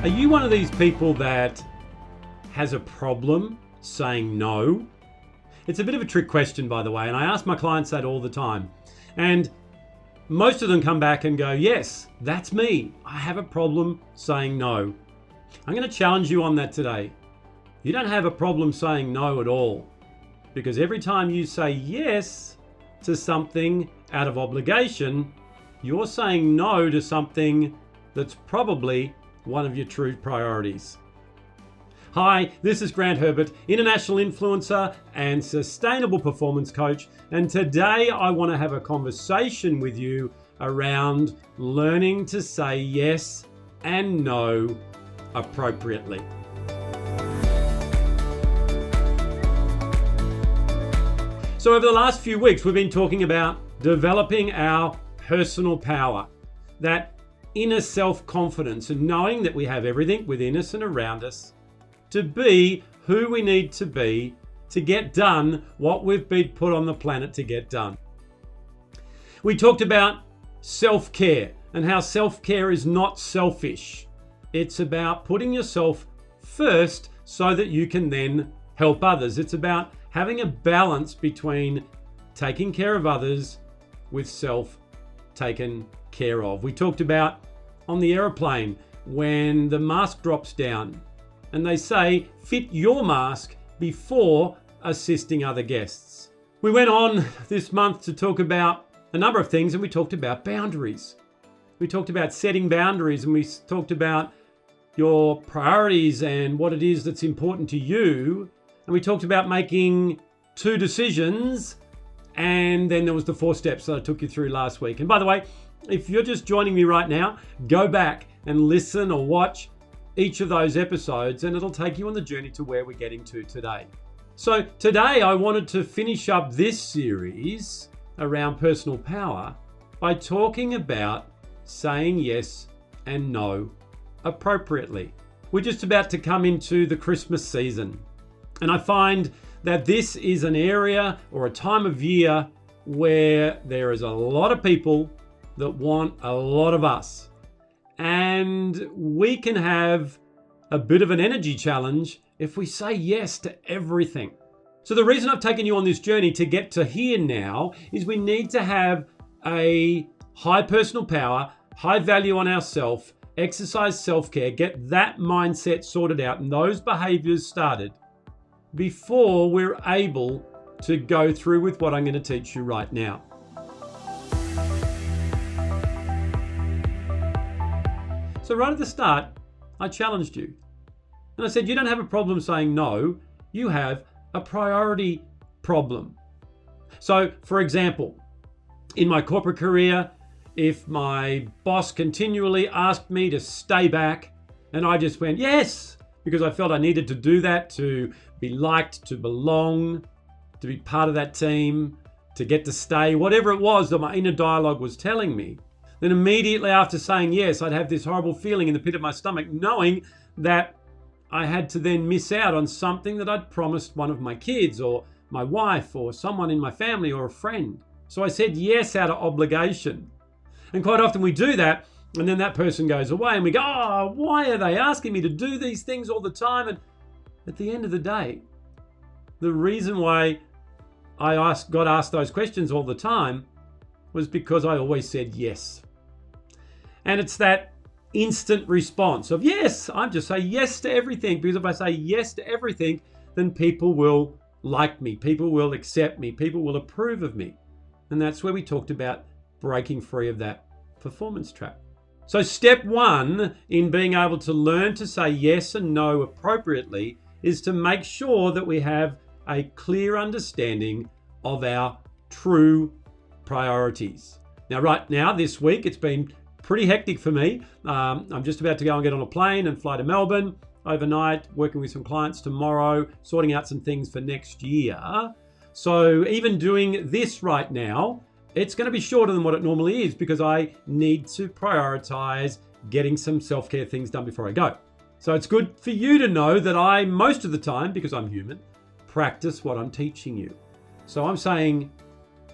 Are you one of these people that has a problem saying no? It's a bit of a trick question, by the way, and I ask my clients that all the time. And most of them come back and go, yes, that's me. I have a problem saying no. I'm going to challenge you on that today. You don't have a problem saying no at all, because every time you say yes to something out of obligation, you're saying no to something that's probably one of your true priorities. Hi, this is Grant Herbert, international influencer and sustainable performance coach, and today I want to have a conversation with you around learning to say yes and no appropriately. So over the last few weeks, we've been talking about developing our personal power, that inner self-confidence and knowing that we have everything within us and around us to be who we need to be to get done what we've been put on the planet to get done. We talked about self-care and how self-care is not selfish. It's about putting yourself first so that you can then help others. It's about having a balance between taking care of others with self taken care of. We talked about on the aeroplane when the mask drops down and they say fit your mask before assisting other guests. We went on this month to talk about a number of things, and we talked about boundaries. We talked about setting boundaries, and we talked about your priorities and what it is that's important to you. And we talked about making 2 decisions. And then there was the 4 steps that I took you through last week. And by the way, if you're just joining me right now, go back and listen or watch each of those episodes, and it'll take you on the journey to where we're getting to today. So today I wanted to finish up this series around personal power by talking about saying yes and no appropriately. We're just about to come into the Christmas season, and I find that this is an area or a time of year where there is a lot of people that want a lot of us. And we can have a bit of an energy challenge if we say yes to everything. So the reason I've taken you on this journey to get to here now is we need to have a high personal power, high value on ourselves, exercise self-care, get that mindset sorted out and those behaviors started before we're able to go through with what I'm going to teach you right now. So right at the start, I challenged you. And I said, you don't have a problem saying no, you have a priority problem. So for example, in my corporate career, if my boss continually asked me to stay back and I just went, yes, because I felt I needed to do that to be liked, to belong, to be part of that team, to get to stay, whatever it was that my inner dialogue was telling me, then immediately after saying yes, I'd have this horrible feeling in the pit of my stomach, knowing that I had to then miss out on something that I'd promised one of my kids or my wife or someone in my family or a friend. So I said yes out of obligation. And quite often we do that, and then that person goes away and we go, oh, why are they asking me to do these things all the time? And at the end of the day, the reason why I got asked those questions all the time was because I always said yes. And it's that instant response of yes, I just say yes to everything, because if I say yes to everything, then people will like me, people will accept me, people will approve of me. And that's where we talked about breaking free of that performance trap. So step 1 in being able to learn to say yes and no appropriately is to make sure that we have a clear understanding of our true priorities. Now, right now, this week, it's been pretty hectic for me. I'm just about to go and get on a plane and fly to Melbourne overnight, working with some clients tomorrow, sorting out some things for next year. So even doing this right now, it's going to be shorter than what it normally is because I need to prioritize getting some self-care things done before I go. So it's good for you to know that I, most of the time, because I'm human, practice what I'm teaching you. So I'm saying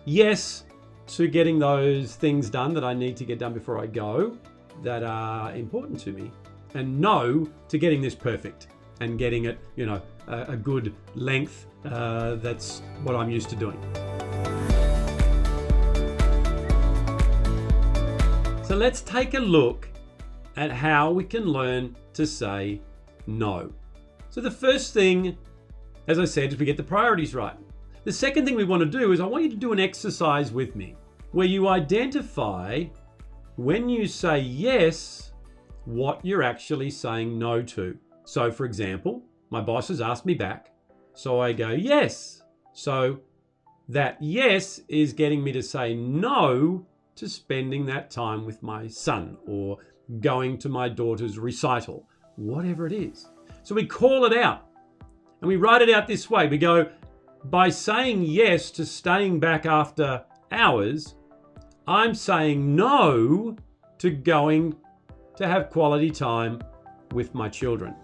yes to getting those things done that I need to get done before I go that are important to me. and no to getting this perfect and getting it, a good length. That's what I'm used to doing. So let's take a look at how we can learn to say no. So the first thing, as I said, is we get the priorities right. The second thing we want to do is I want you to do an exercise with me where you identify when you say yes, what you're actually saying no to. So for example, my boss has asked me back, so I go yes. So that yes is getting me to say no to spending that time with my son or going to my daughter's recital, whatever it is. So we call it out and we write it out this way. We go, by saying yes to staying back after hours, I'm saying no to going to have quality time with my children.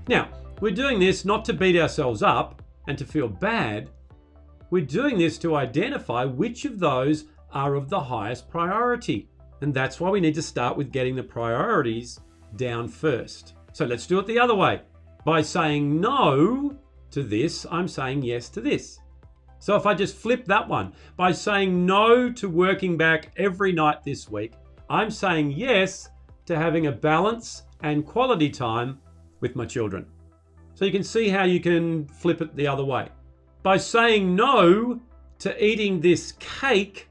Now, we're doing this not to beat ourselves up and to feel bad. We're doing this to identify which of those are of the highest priority. And that's why we need to start with getting the priorities down first. So let's do it the other way. By saying no to this, I'm saying yes to this. So if I just flip that one, by saying no to working back every night this week, I'm saying yes to having a balance and quality time with my children. So you can see how you can flip it the other way. By saying no to eating this cake,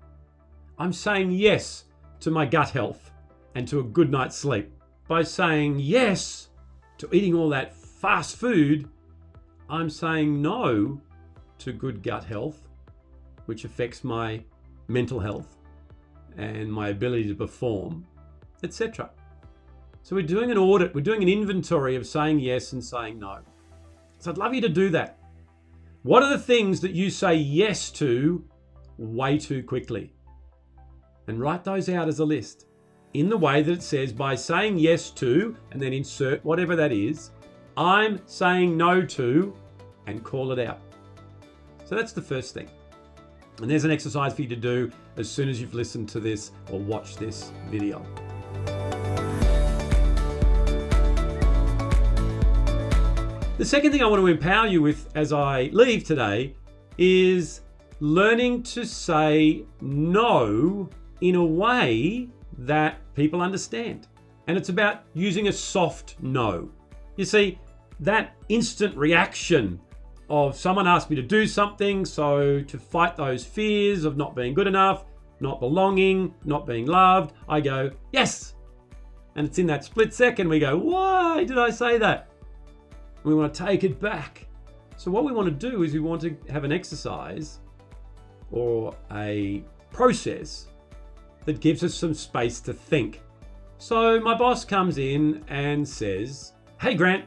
I'm saying yes to my gut health and to a good night's sleep. By saying yes to eating all that fast food, I'm saying no to good gut health, which affects my mental health and my ability to perform, etc. So we're doing an audit, we're doing an inventory of saying yes and saying no. So I'd love you to do that. What are the things that you say yes to way too quickly? And write those out as a list in the way that it says, by saying yes to, and then insert whatever that is, I'm saying no to, and call it out. So that's the first thing. And there's an exercise for you to do as soon as you've listened to this or watched this video. The second thing I want to empower you with as I leave today is learning to say no in a way that people understand. And it's about using a soft no. You see, that instant reaction of someone asked me to do something, so to fight those fears of not being good enough, not belonging, not being loved, I go, yes. And it's in that split second we go, why did I say that? We want to take it back. So what we want to do is we want to have an exercise or a process that gives us some space to think. So my boss comes in and says, hey Grant,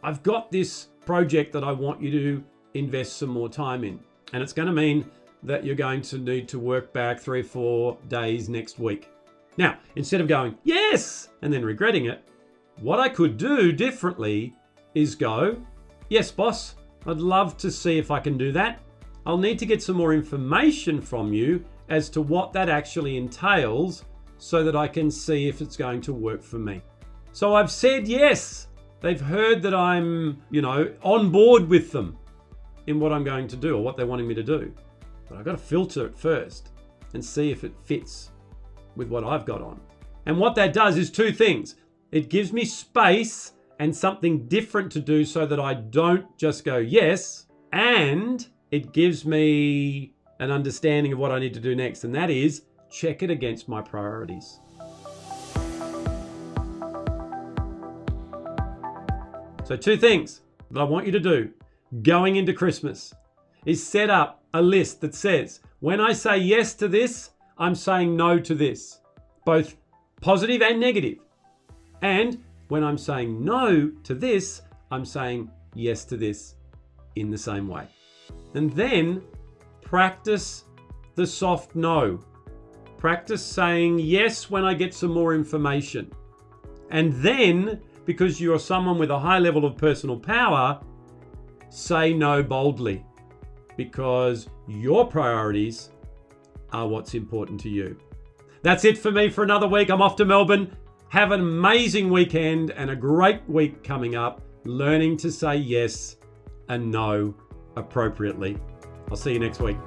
I've got this project that I want you to invest some more time in. And it's going to mean that you're going to need to work back 3 or 4 days next week. Now, instead of going, yes, and then regretting it, what I could do differently is go, yes, boss, I'd love to see if I can do that. I'll need to get some more information from you as to what that actually entails so that I can see if it's going to work for me. So I've said yes. They've heard that I'm, on board with them in what I'm going to do or what they're wanting me to do. But I've got to filter it first and see if it fits with what I've got on. And what that does is 2 things. It gives me space and something different to do so that I don't just go yes, and it gives me an understanding of what I need to do next, and that is check it against my priorities. So 2 things that I want you to do going into Christmas is set up a list that says, when I say yes to this, I'm saying no to this, both positive and negative. And when I'm saying no to this, I'm saying yes to this in the same way. And then practice the soft no. Practice saying yes when I get some more information. And then, because you're someone with a high level of personal power, say no boldly, because your priorities are what's important to you. That's it for me for another week. I'm off to Melbourne. Have an amazing weekend and a great week coming up, learning to say yes and no appropriately. I'll see you next week.